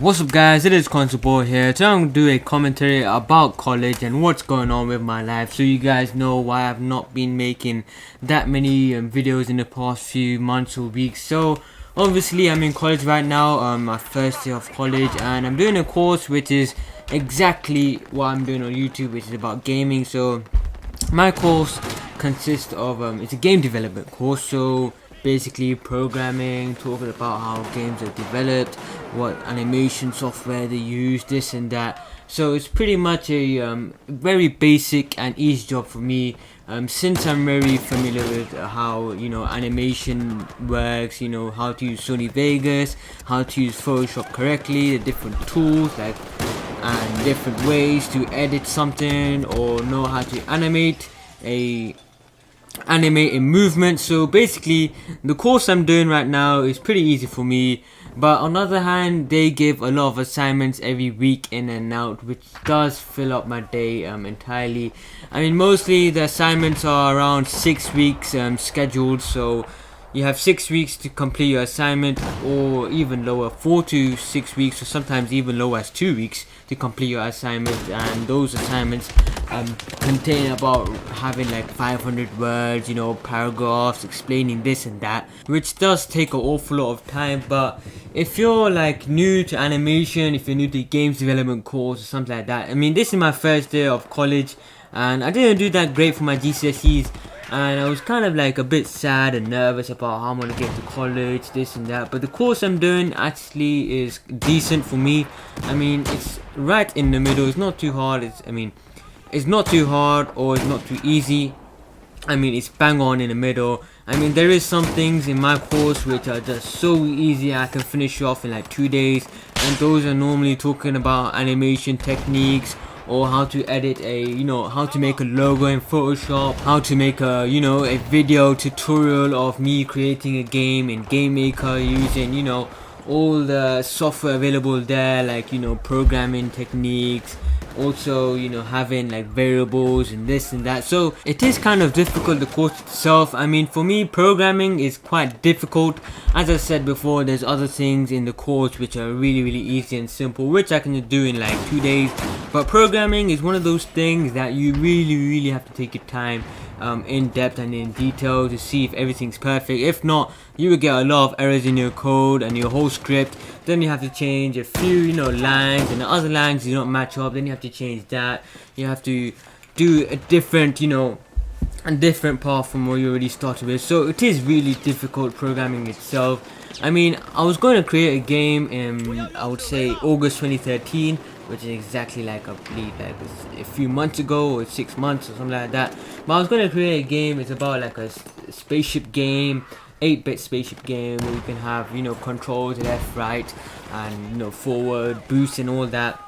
What's up guys, it is Constable here. Today I'm going to do a commentary about college and what's going on with my life, so you guys know why I've not been making that many videos in the past few months or weeks. So obviously I'm in college right now, my first year of college, and I'm doing a course which is exactly what I'm doing on YouTube, which is about gaming. So my course consists of, it's a game development course, so basically programming, talking about how games are developed, what animation software they use, this and that. So it's pretty much a very basic and easy job for me, since I'm very familiar with how animation works, how to use Sony Vegas, how to use Photoshop correctly, the different tools and different ways to edit something, or know how to animate a movement. So basically the course I'm doing right now is pretty easy for me, but on the other hand they give a lot of assignments every week in and out, which does fill up my day entirely. I mean, mostly the assignments are around 6 weeks scheduled, so you have 6 weeks to complete your assignment, or even lower, 4 to 6 weeks, or sometimes even lower as 2 weeks to complete your assignment. And those assignments contain about having like 500 words, paragraphs explaining this and that, which does take an awful lot of time. But if you're like new to animation, if you're new to games development course or something like that, I mean, this is my first day of college and I didn't do that great for my GCSEs, and I was kind of like a bit sad and nervous about how I'm gonna get to college, this and that. But the course I'm doing actually is decent for me. I mean, it's right in the middle. It's not too hard. It's not too hard or it's not too easy. I mean, it's bang on in the middle. I mean, there is some things in my course which are just so easy I can finish off in like 2 days, and those are normally talking about animation techniques, or how to edit how to make a logo in Photoshop, how to make a video tutorial of me creating a game in GameMaker using all the software available there, like programming techniques, also having like variables and this and that. So it is kind of difficult, the course itself. I mean, for me, programming is quite difficult. As I said before, there's other things in the course which are really easy and simple, which I can do in like 2 days. But programming is one of those things that you really have to take your time in depth and in detail to see if everything's perfect. If not, you will get a lot of errors in your code and your whole script. Then you have to change a few lines, and the other lines do not match up. Then you have to change that. You have to do a different a different path from what you already started with. So it is really difficult, programming itself. I mean, I was going to create a game in, I would say, August 2013, which is exactly like, I believe, like a few months ago, or 6 months or something like that. But I was going to create a game. It's about like a spaceship game, 8-bit spaceship game, where you can have controls left, right, and forward, boost and all that.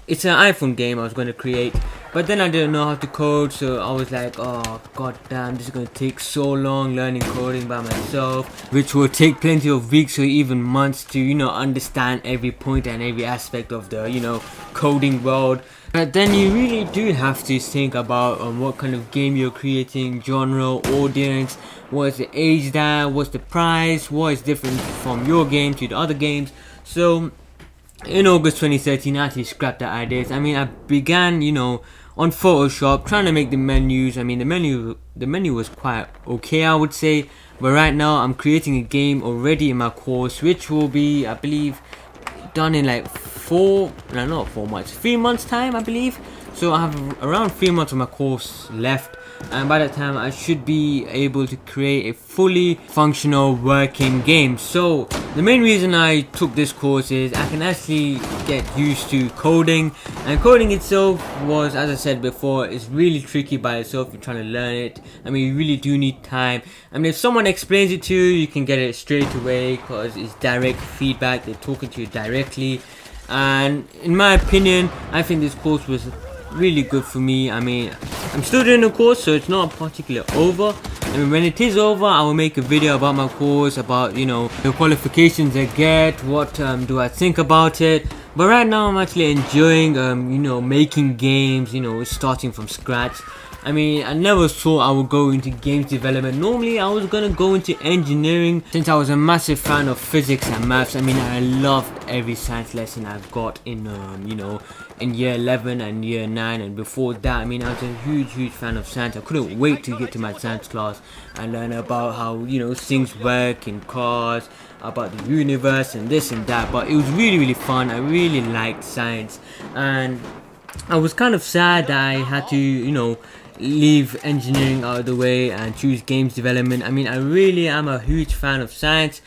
It's an iPhone game I was going to create, but then I didn't know how to code, so I was like, oh god damn, this is going to take so long learning coding by myself, which will take plenty of weeks or even months to understand every point and every aspect of the coding world. But then you really do have to think about what kind of game you're creating, genre, audience, what is the age that, what's the price, what is different from your game to the other games. So in August 2013, I actually scrapped that ideas. I mean, I began, on Photoshop, trying to make the menus. I mean, the menu was quite okay, I would say. But right now, I'm creating a game already in my course, which will be, I believe, done in like 3 months time, I believe. So I have around 3 months of my course left, and by that time I should be able to create a fully functional working game. So the main reason I took this course is I can actually get used to coding, and coding itself was, as I said before, is really tricky by itself. You're trying to learn it. I mean, you really do need time. I mean, if someone explains it to you, you can get it straight away because it's direct feedback. They're talking to you directly. And in my opinion, I think this course was really good for me. I mean, I'm still doing the course, so it's not particularly over. I mean, when it is over, I will make a video about my course, about the qualifications I get, what do I think about it. But right now I'm actually enjoying making games, starting from scratch. I mean, I never thought I would go into games development. Normally I was gonna go into engineering, since I was a massive fan of physics and maths. I mean, I loved every science lesson I've got in in year 11 and year 9, and before that, I mean, I was a huge fan of science. I couldn't wait to get to my science class and learn about how things work in cars, about the universe and this and that. But it was really fun. I really liked science, and I was kind of sad that I had to leave engineering out of the way and choose games development. I mean, I really am a huge fan of science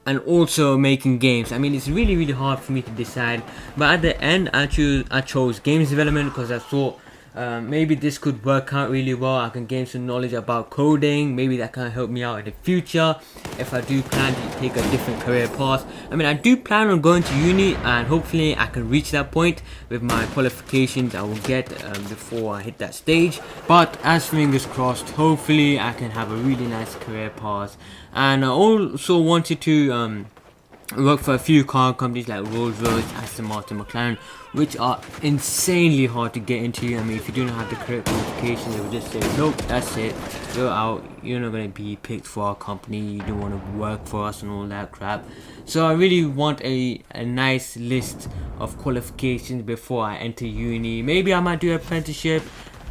and also making games. I mean, it's really hard for me to decide, but at the end I chose games development because I thought maybe this could work out really well. I can gain some knowledge about coding. Maybe that can help me out in the future if I do plan to take a different career path. I mean, I do plan on going to uni, and hopefully I can reach that point with my qualifications I will get before I hit that stage. But as fingers crossed, hopefully I can have a really nice career path. And I also wanted to work for a few car companies like Rolls-Royce, Aston Martin, McLaren, which are insanely hard to get into. I mean, if you do not have the correct qualifications, they will just say, nope, that's it, go out, you're not going to be picked for our company, you don't want to work for us and all that crap. So I really want a nice list of qualifications before I enter uni. Maybe I might do an apprenticeship,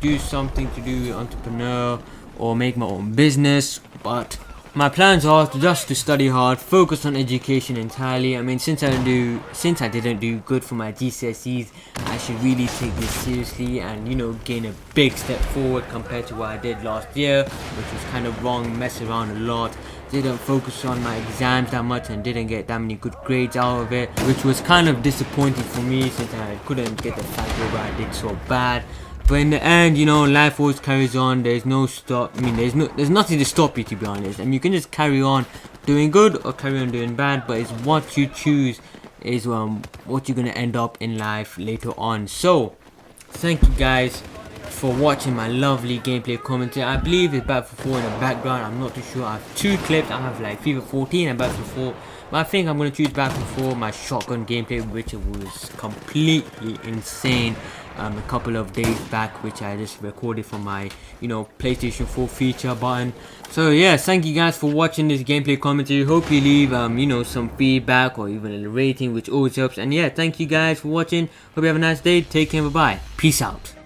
do something to do with entrepreneur, or make my own business. But my plans are just to study hard, focus on education entirely. I mean, since I didn't do good for my GCSEs, I should really take this seriously and gain a big step forward compared to what I did last year, which was kind of wrong, mess around a lot, didn't focus on my exams that much and didn't get that many good grades out of it, which was kind of disappointing for me since I couldn't get the fact where I did so bad. But in the end, life always carries on. There's no stop. I mean, there's nothing to stop you, to be honest. And you can just carry on doing good or carry on doing bad. But it's what you choose is what you're gonna end up in life later on. So, thank you guys for watching my lovely gameplay commentary. I believe it's Battlefield 4 in the background. I'm not too sure. I have two clips. I have like FIFA 14 and Battlefield 4. But I think I'm going to choose Battlefield 4, my shotgun gameplay, which was completely insane a couple of days back, which I just recorded from my PlayStation 4 feature button. So yeah, thank you guys for watching this gameplay commentary. Hope you leave some feedback or even a rating, which always helps. And yeah, thank you guys for watching. Hope you have a nice day. Take care. Bye bye. Peace out.